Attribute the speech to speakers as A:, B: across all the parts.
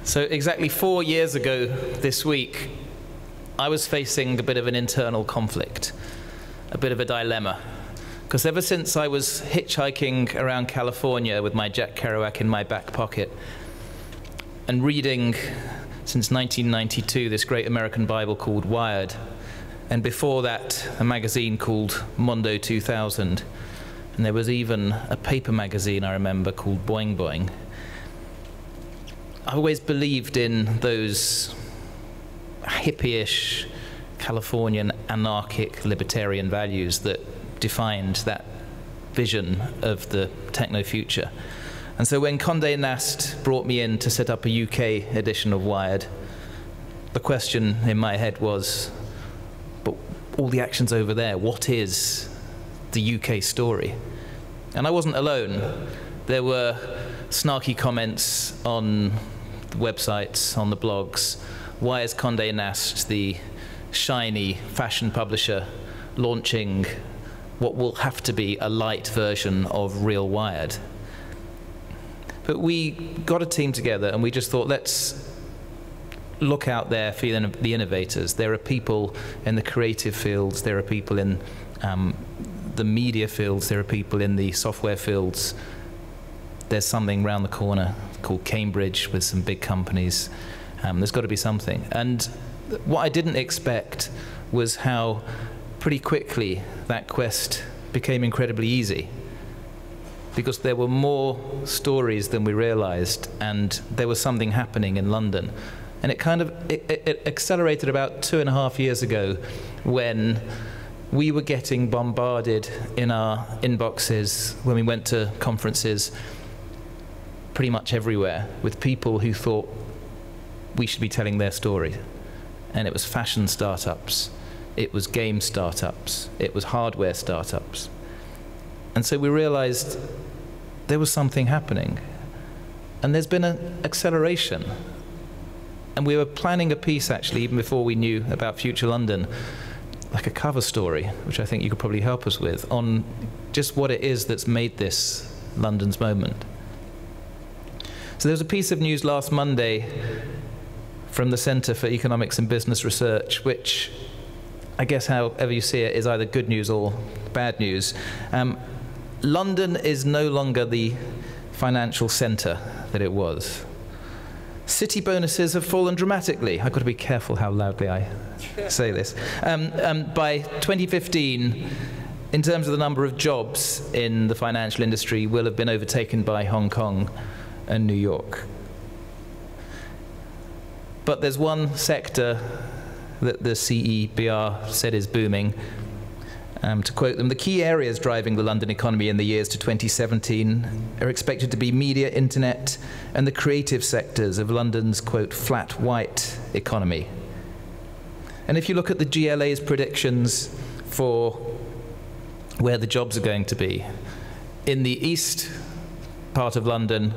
A: So exactly 4 years ago this week, I was facing a bit of an internal conflict, a bit of a dilemma. Because ever since I was hitchhiking around California with my Jack Kerouac in my back pocket and reading, since 1992, this great American Bible called Wired, and before that, a magazine called Mondo 2000, and there was even a paper magazine, I remember, called Boing Boing. I always believed in those hippie-ish Californian anarchic libertarian values that defined that vision of the techno-future. And so when Condé Nast brought me in to set up a UK edition of Wired, the question in my head was, but all the action's over there, what is the UK story? And I wasn't alone. There were snarky comments on the websites, on the blogs. Why is Condé Nast, the shiny fashion publisher, launching what will have to be a light version of Real Wired? But we got a team together and we just thought, let's look out there for the innovators. There are people in the creative fields, there are people in the media fields, there are people in the software fields. There's something round the corner called Cambridge with some big companies. There's got to be something. And what I didn't expect was how pretty quickly that quest became incredibly easy, because there were more stories than we realized, and there was something happening in London. And it accelerated about 2.5 years ago when we were getting bombarded in our inboxes when we went to conferences pretty much everywhere with people who thought we should be telling their story. And it was fashion startups, it was game startups, it was hardware startups. And so we realized there was something happening. And there's been an acceleration. And we were planning a piece, actually, even before we knew about Future London, like a cover story, which I think you could probably help us with, on just what it is that's made this London's moment. So there was a piece of news last Monday from the Centre for Economics and Business Research, which I guess however you see it is either good news or bad news. London is no longer the financial centre that it was. City bonuses have fallen dramatically. I've got to be careful how loudly I say this. By 2015, in terms of the number of jobs in the financial industry, will have been overtaken by Hong Kong and New York. But there's one sector that the CEBR said is booming. To quote them, the key areas driving the London economy in the years to 2017 are expected to be media, internet, and the creative sectors of London's, quote, flat white economy. And if you look at the GLA's predictions for where the jobs are going to be, in the east part of London,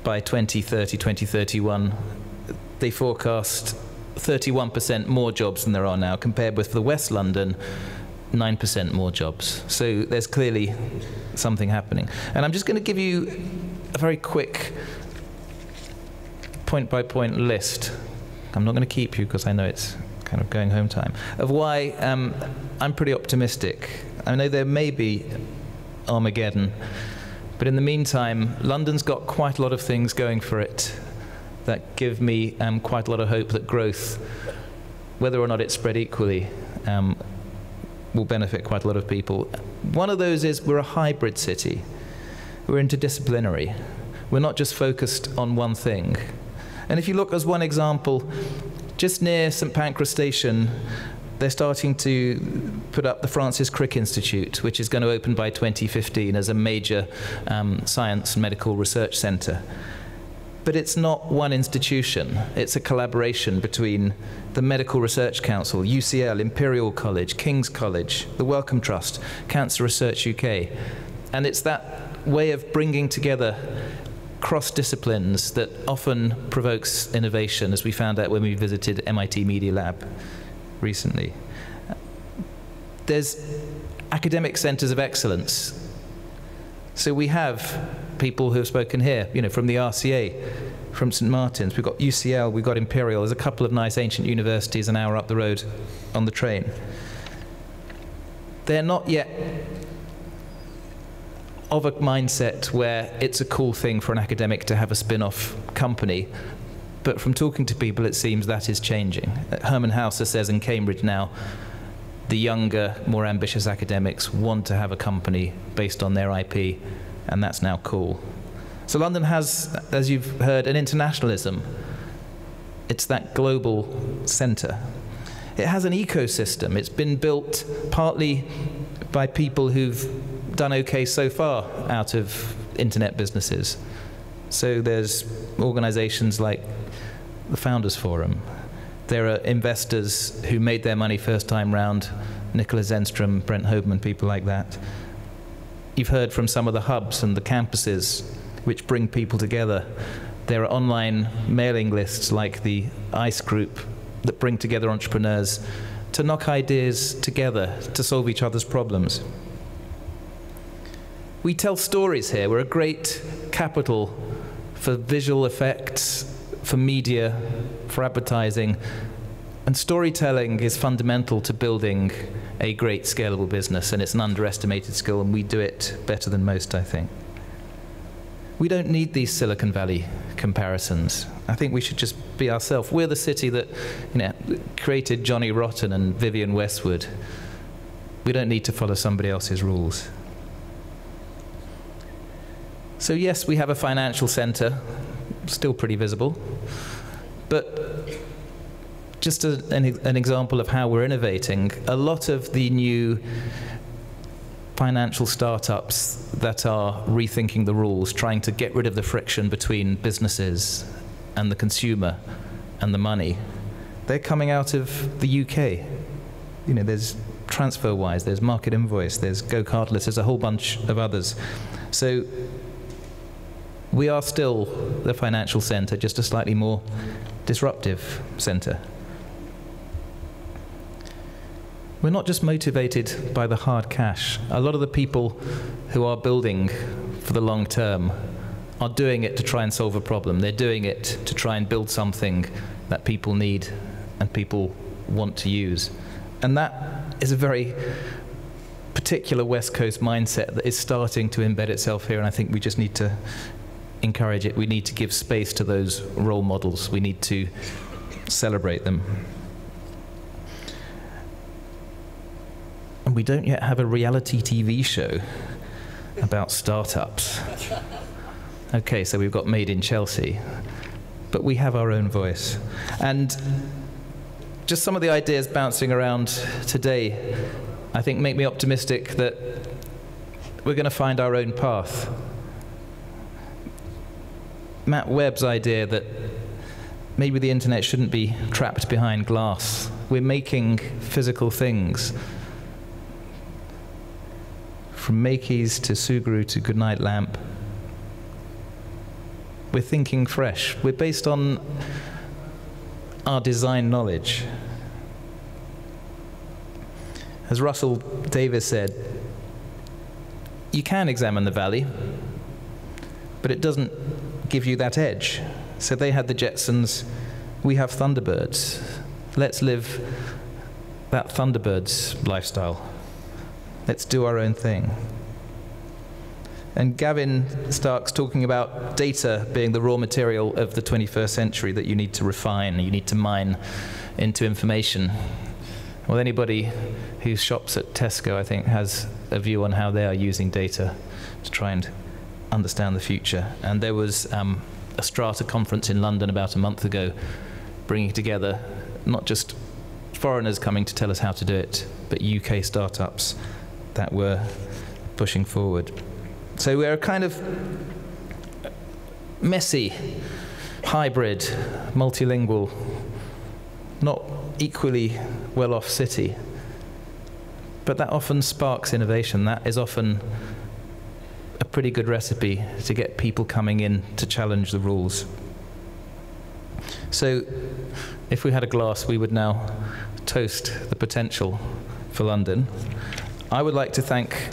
A: by 2030, 2031, they forecast 31% more jobs than there are now, compared with the West London, 9% more jobs. So there's clearly something happening. And I'm just going to give you a very quick point-by-point list. I'm not going to keep you because I know it's kind of going home time, of why I'm pretty optimistic. I know there may be Armageddon, but in the meantime, London's got quite a lot of things going for it that give me quite a lot of hope that growth, whether or not it's spread equally, will benefit quite a lot of people. One of those is we're a hybrid city. We're interdisciplinary. We're not just focused on one thing. And if you look as one example, just near St Pancras Station, they're starting to put up the Francis Crick Institute, which is going to open by 2015 as a major science and medical research centre. But it's not one institution. It's a collaboration between the Medical Research Council, UCL, Imperial College, King's College, the Wellcome Trust, Cancer Research UK. And it's that way of bringing together cross-disciplines that often provokes innovation, as we found out when we visited MIT Media Lab recently. There's academic centres of excellence. So we have people who have spoken here, from the RCA, from St Martin's, we've got UCL, we've got Imperial, there's a couple of nice ancient universities an hour up the road on the train. They're not yet of a mindset where it's a cool thing for an academic to have a spin-off company, but from talking to people it seems that is changing. Herman Hauser says in Cambridge now, the younger, more ambitious academics want to have a company based on their IP, and that's now cool. So London has, as you've heard, an internationalism. It's that global centre. It has an ecosystem. It's been built partly by people who've done okay so far out of internet businesses. So there's organizations like the Founders Forum. There are investors who made their money first time round, Nicola Zenstrom, Brent Hoberman, people like that. You've heard from some of the hubs and the campuses which bring people together. There are online mailing lists like the ICE group that bring together entrepreneurs to knock ideas together, to solve each other's problems. We tell stories here. We're a great capital for visual effects, for media, for advertising. And storytelling is fundamental to building a great scalable business, and it's an underestimated skill, and we do it better than most, I think. We don't need these Silicon Valley comparisons. I think we should just be ourselves. We're the city that, created Johnny Rotten and Vivienne Westwood. We don't need to follow somebody else's rules. So yes, we have a financial center, still pretty visible, but just an example of how we're innovating, a lot of the new financial startups that are rethinking the rules, trying to get rid of the friction between businesses and the consumer and the money, they're coming out of the UK. There's TransferWise, there's Market Invoice, there's GoCardless, there's a whole bunch of others. So we are still the financial center, just a slightly more disruptive center. We're not just motivated by the hard cash. A lot of the people who are building for the long term are doing it to try and solve a problem. They're doing it to try and build something that people need and people want to use. And that is a very particular West Coast mindset that is starting to embed itself here, and I think we just need to encourage it. We need to give space to those role models. We need to celebrate them. And we don't yet have a reality TV show about startups. Okay, so we've got Made in Chelsea, but we have our own voice. And just some of the ideas bouncing around today, I think, make me optimistic that we're going to find our own path. Matt Webb's idea that maybe the internet shouldn't be trapped behind glass. We're making physical things. From Makeys to Sugru to Goodnight Lamp. We're thinking fresh. We're based on our design knowledge. As Russell Davies said, you can examine the valley, but it doesn't give you that edge. So they had the Jetsons, we have Thunderbirds. Let's live that Thunderbirds lifestyle. Let's do our own thing. And Gavin Stark's talking about data being the raw material of the 21st century that you need to refine, you need to mine into information. Well, anybody who shops at Tesco, I think, has a view on how they are using data to try and understand the future. And there was a Strata conference in London about a month ago, bringing together not just foreigners coming to tell us how to do it, but UK startups that were pushing forward. So we're a kind of messy, hybrid, multilingual, not equally well-off city. But that often sparks innovation. That is often a pretty good recipe to get people coming in to challenge the rules. So if we had a glass, we would now toast the potential for London. I would like to thank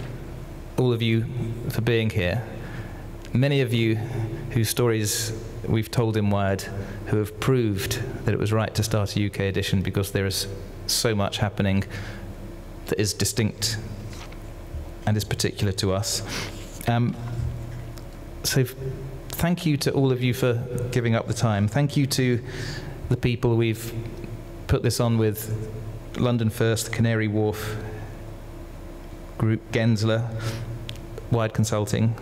A: all of you for being here. many of you whose stories we've told in Wired who have proved that it was right to start a UK edition, because there is so much happening that is distinct and is particular to us. So thank you to all of you for giving up the time. Thank you to the people we've put this on with: London First, Canary Wharf Group, Gensler, Wired Consulting.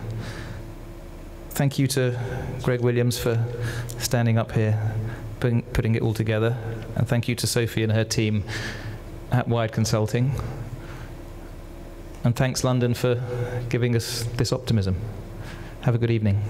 A: Thank you to Greg Williams for standing up here, putting it all together. And thank you to Sophie and her team at Wired Consulting. And thanks, London, for giving us this optimism. Have a good evening.